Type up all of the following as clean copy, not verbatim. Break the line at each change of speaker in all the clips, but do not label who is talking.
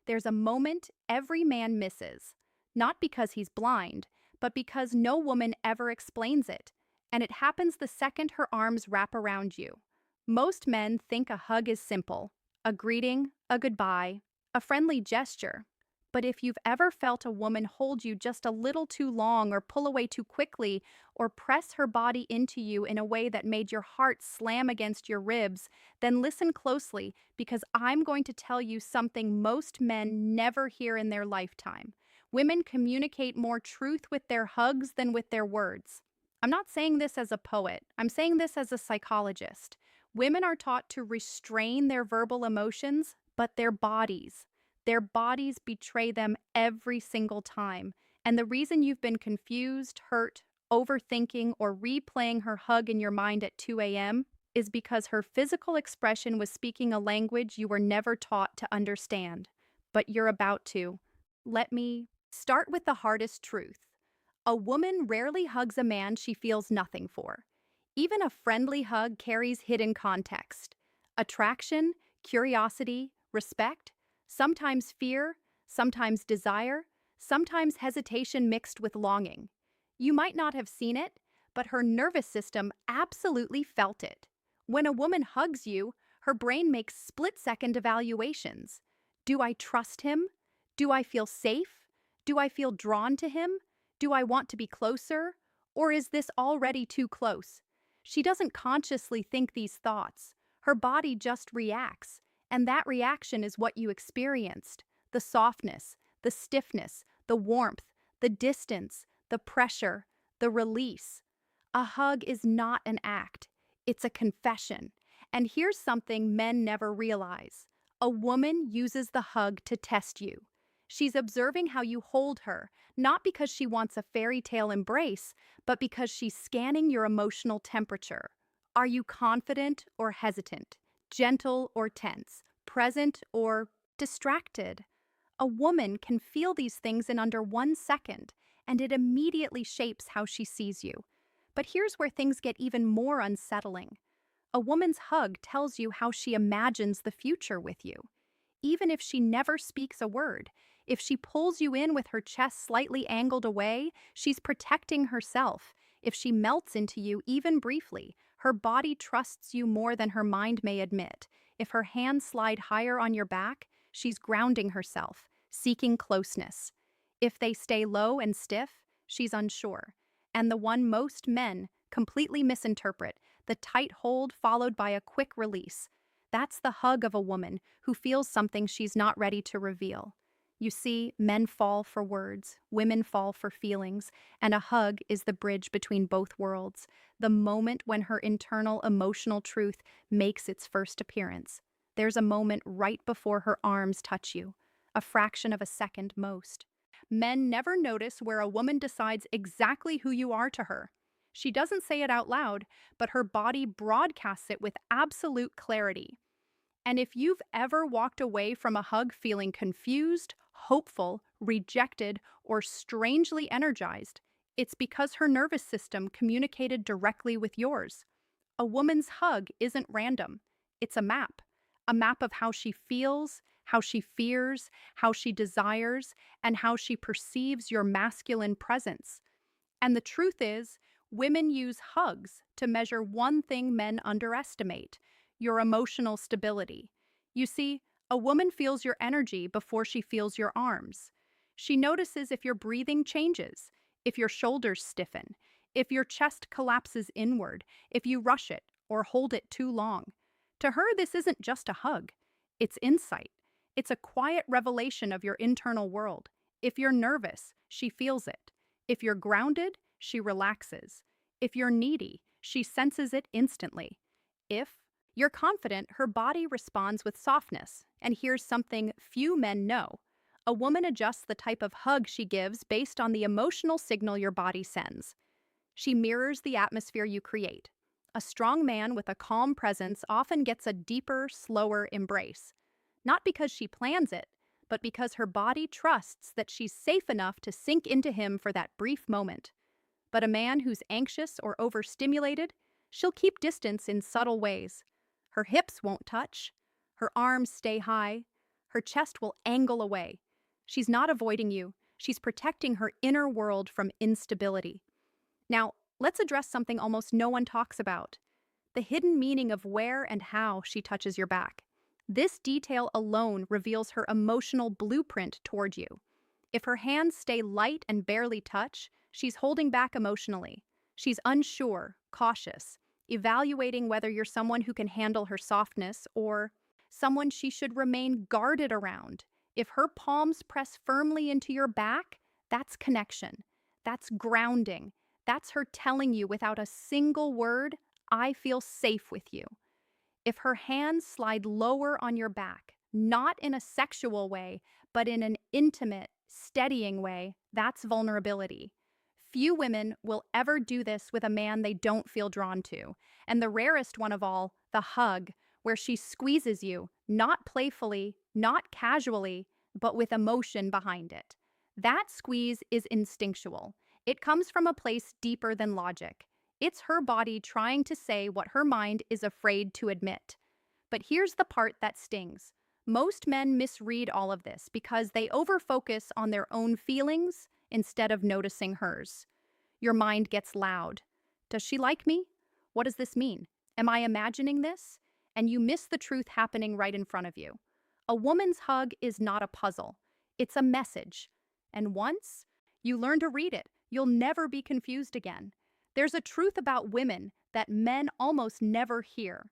There's a moment every man misses, not because he's blind, but because no woman ever explains it, and it happens the second her arms wrap around you. Most men think a hug is simple, a greeting, a goodbye, a friendly gesture. But if you've ever felt a woman hold you just a little too long or pull away too quickly or press her body into you in a way that made your heart slam against your ribs, then listen closely because I'm going to tell you something most men never hear in their lifetime. Women communicate more truth with their hugs than with their words. I'm not saying this as a poet, I'm saying this as a psychologist. Women are taught to restrain their verbal emotions, but their bodies betray them every single time. And the reason you've been confused, hurt, overthinking, or replaying her hug in your mind at 2 a.m. is because her physical expression was speaking a language you were never taught to understand. But you're about to. Let me start with the hardest truth. A woman rarely hugs a man she feels nothing for. Even a friendly hug carries hidden context. Attraction, curiosity, respect, sometimes fear, sometimes desire, sometimes hesitation mixed with longing. You might not have seen it, but her nervous system absolutely felt it. When a woman hugs you, her brain makes split-second evaluations. Do I trust him? Do I feel safe? Do I feel drawn to him? Do I want to be closer? Or is this already too close? She doesn't consciously think these thoughts. Her body just reacts, and that reaction is what you experienced. The softness, the stiffness, the warmth, the distance, the pressure, the release. A hug is not an act, it's a confession. And here's something men never realize. A woman uses the hug to test you. She's observing how you hold her, not because she wants a fairy tale embrace, but because she's scanning your emotional temperature. Are you confident or hesitant? Gentle or tense? Present or distracted? A woman can feel these things in under 1 second, and it immediately shapes how she sees you. But here's where things get even more unsettling. A woman's hug tells you how she imagines the future with you. Even if she never speaks a word, if she pulls you in with her chest slightly angled away, she's protecting herself. If she melts into you even briefly, her body trusts you more than her mind may admit. If her hands slide higher on your back, she's grounding herself, seeking closeness. If they stay low and stiff, she's unsure. And the one most men completely misinterpret, the tight hold followed by a quick release. That's the hug of a woman who feels something she's not ready to reveal. You see, men fall for words, women fall for feelings, and a hug is the bridge between both worlds, the moment when her internal emotional truth makes its first appearance. There's a moment right before her arms touch you, a fraction of a second most. Men never notice where a woman decides exactly who you are to her. She doesn't say it out loud, but her body broadcasts it with absolute clarity. And if you've ever walked away from a hug feeling confused, hopeful, rejected, or strangely energized, it's because her nervous system communicated directly with yours. A woman's hug isn't random. It's a map of how she feels, how she fears, how she desires, and how she perceives your masculine presence. And the truth is, women use hugs to measure one thing men underestimate: your emotional stability. You see, a woman feels your energy before she feels your arms. She notices if your breathing changes, if your shoulders stiffen, if your chest collapses inward, if you rush it or hold it too long. To her, this isn't just a hug. It's insight. It's a quiet revelation of your internal world. If you're nervous, she feels it. If you're grounded, she relaxes. If you're needy, she senses it instantly. If you're confident, her body responds with softness. And here's something few men know. A woman adjusts the type of hug she gives based on the emotional signal your body sends. She mirrors the atmosphere you create. A strong man with a calm presence often gets a deeper, slower embrace. Not because she plans it, but because her body trusts that she's safe enough to sink into him for that brief moment. But a man who's anxious or overstimulated, she'll keep distance in subtle ways. Her hips won't touch. Her arms stay high. her chest will angle away. She's not avoiding you, she's protecting her inner world from instability. Now, let's address something almost no one talks about: the hidden meaning of where and how she touches your back. This detail alone reveals her emotional blueprint toward you. If her hands stay light and barely touch, she's holding back emotionally. She's unsure, cautious, evaluating whether you're someone who can handle her softness or someone she should remain guarded around. If her palms press firmly into your back, that's connection. That's grounding. That's her telling you without a single word, "I feel safe with you." If her hands slide lower on your back, not in a sexual way, but in an intimate, steadying way, that's vulnerability. Few women will ever do this with a man they don't feel drawn to. And the rarest one of all, the hug, where she squeezes you, not playfully, not casually, but with emotion behind it. That squeeze is instinctual. It comes from a place deeper than logic. It's her body trying to say what her mind is afraid to admit. But here's the part that stings. Most men misread all of this because they overfocus on their own feelings instead of noticing hers. Your mind gets loud. Does she like me? What does this mean? Am I imagining this? And you miss the truth happening right in front of you. A woman's hug is not a puzzle. It's a message. And once you learn to read it, you'll never be confused again. There's a truth about women that men almost never hear.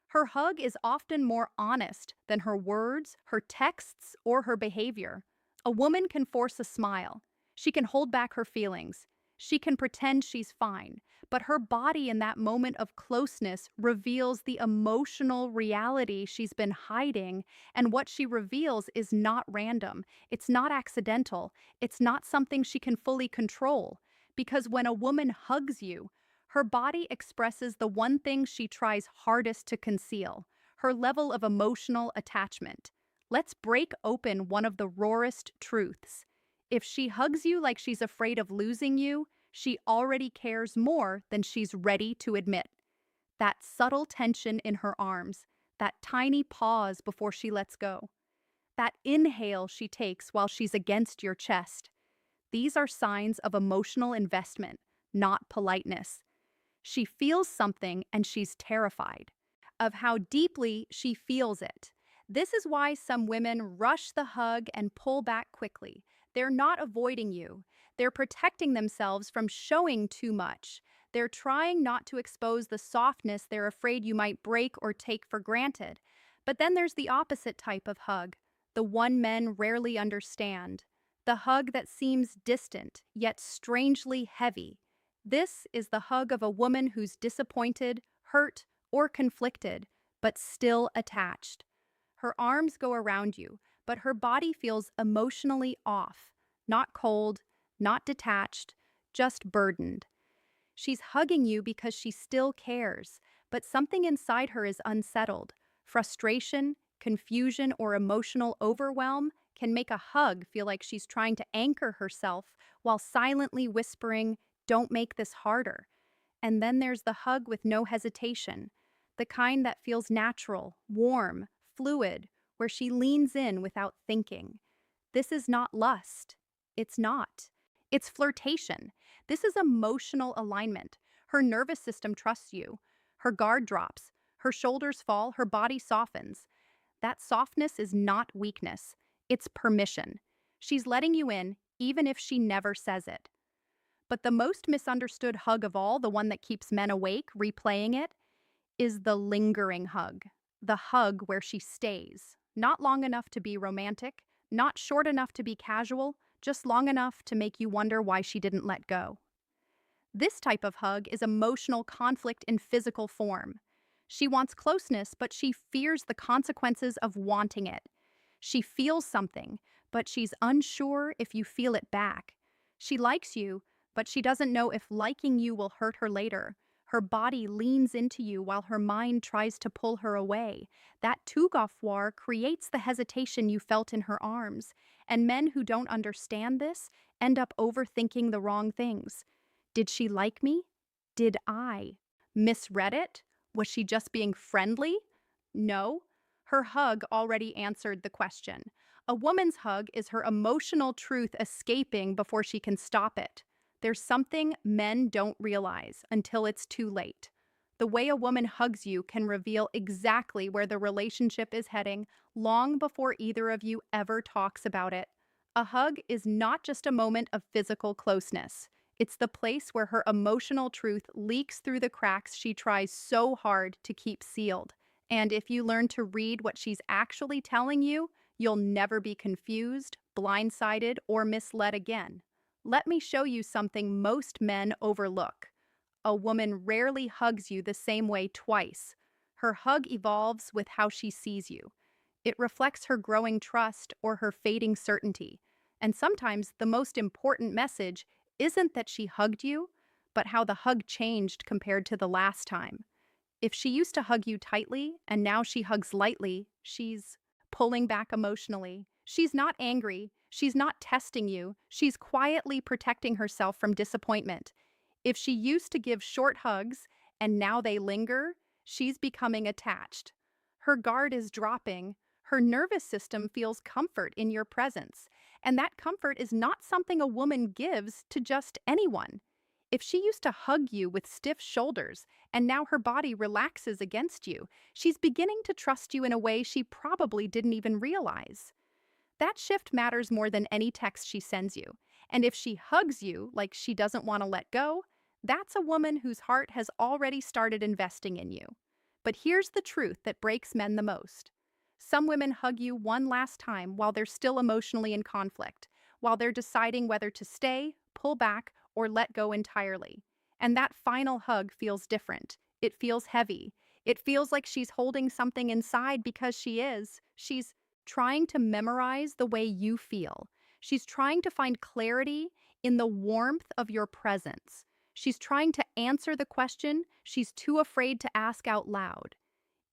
Her hug is often more honest than her words, her texts, or her behavior. A woman can force a smile. She can hold back her feelings. She can pretend she's fine. But her body in that moment of closeness reveals the emotional reality she's been hiding, and what she reveals is not random. It's not accidental. It's not something she can fully control. Because when a woman hugs you, her body expresses the one thing she tries hardest to conceal: her level of emotional attachment. Let's break open one of the rawest truths. If she hugs you like she's afraid of losing you, she already cares more than she's ready to admit. That subtle tension in her arms, that tiny pause before she lets go, that inhale she takes while she's against your chest. These are signs of emotional investment, not politeness. She feels something and she's terrified of how deeply she feels it. This is why some women rush the hug and pull back quickly. They're not avoiding you. They're protecting themselves from showing too much. They're trying not to expose the softness they're afraid you might break or take for granted. But then there's the opposite type of hug, the one men rarely understand. The hug that seems distant, yet strangely heavy. This is the hug of a woman who's disappointed, hurt, or conflicted, but still attached. Her arms go around you, but her body feels emotionally off, not cold, not detached, just burdened. She's hugging you because she still cares, but something inside her is unsettled. Frustration, confusion, or emotional overwhelm can make a hug feel like she's trying to anchor herself while silently whispering, "Don't make this harder." And then there's the hug with no hesitation, the kind that feels natural, warm, fluid, where she leans in without thinking. This is not lust. It's not. It's flirtation. This is emotional alignment. Her nervous system trusts you. Her guard drops. Her shoulders fall. Her body softens. That softness is not weakness. It's permission. She's letting you in, even if she never says it. But the most misunderstood hug of all, the one that keeps men awake, replaying it, is the lingering hug. The hug where she stays. Not long enough to be romantic, not short enough to be casual, just long enough to make you wonder why she didn't let go. This type of hug is emotional conflict in physical form. She wants closeness, but she fears the consequences of wanting it. She feels something, but she's unsure if you feel it back. She likes you, but she doesn't know if liking you will hurt her later. Her body leans into you while her mind tries to pull her away. That tug-of-war creates the hesitation you felt in her arms, and men who don't understand this end up overthinking the wrong things. Did she like me? Did I misread it? Was she just being friendly? No. Her hug already answered the question. A woman's hug is her emotional truth escaping before she can stop it. There's something men don't realize until it's too late. The way a woman hugs you can reveal exactly where the relationship is heading long before either of you ever talks about it. A hug is not just a moment of physical closeness. It's the place where her emotional truth leaks through the cracks she tries so hard to keep sealed. And if you learn to read what she's actually telling you, you'll never be confused, blindsided, or misled again. Let me show you something most men overlook. A woman rarely hugs you the same way twice. Her hug evolves with how she sees you. It reflects her growing trust or her fading certainty. And sometimes the most important message isn't that she hugged you, but how the hug changed compared to the last time. If she used to hug you tightly and now she hugs lightly, she's pulling back emotionally. She's not angry. She's not testing you. She's quietly protecting herself from disappointment. If she used to give short hugs and now they linger, she's becoming attached. Her guard is dropping. Her nervous system feels comfort in your presence. And that comfort is not something a woman gives to just anyone. If she used to hug you with stiff shoulders and now her body relaxes against you, she's beginning to trust you in a way she probably didn't even realize. That shift matters more than any text she sends you. And if she hugs you like she doesn't want to let go, that's a woman whose heart has already started investing in you. But here's the truth that breaks men the most. Some women hug you one last time while they're still emotionally in conflict, while they're deciding whether to stay, pull back, or let go entirely. And that final hug feels different. It feels heavy. It feels like she's holding something inside because she is. She's trying to memorize the way you feel. She's trying to find clarity in the warmth of your presence. She's trying to answer the question she's too afraid to ask out loud.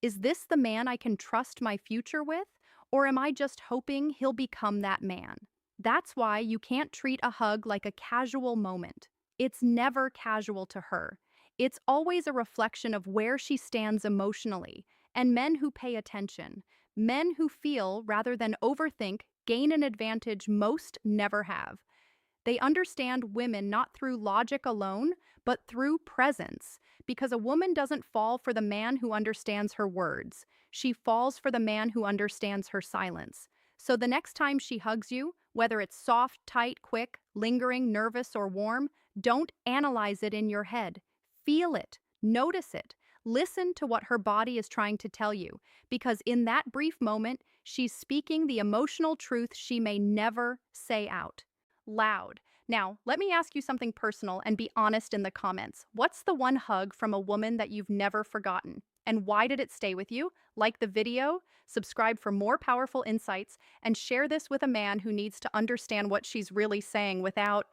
Is this the man I can trust my future with? Or am I just hoping he'll become that man? That's why you can't treat a hug like a casual moment. It's never casual to her. It's always a reflection of where she stands emotionally. And men who pay attention, men who feel rather than overthink, gain an advantage most never have. They understand women not through logic alone, but through presence. Because a woman doesn't fall for the man who understands her words. She falls for the man who understands her silence. So the next time she hugs you, whether it's soft, tight, quick, lingering, nervous, or warm, don't analyze it in your head. Feel it. Notice it. Listen to what her body is trying to tell you, because in that brief moment, she's speaking the emotional truth she may never say out loud. Now, let me ask you something personal and be honest in the comments. What's the one hug from a woman that you've never forgotten? And why did it stay with you? Like the video, subscribe for more powerful insights, and share this with a man who needs to understand what she's really saying without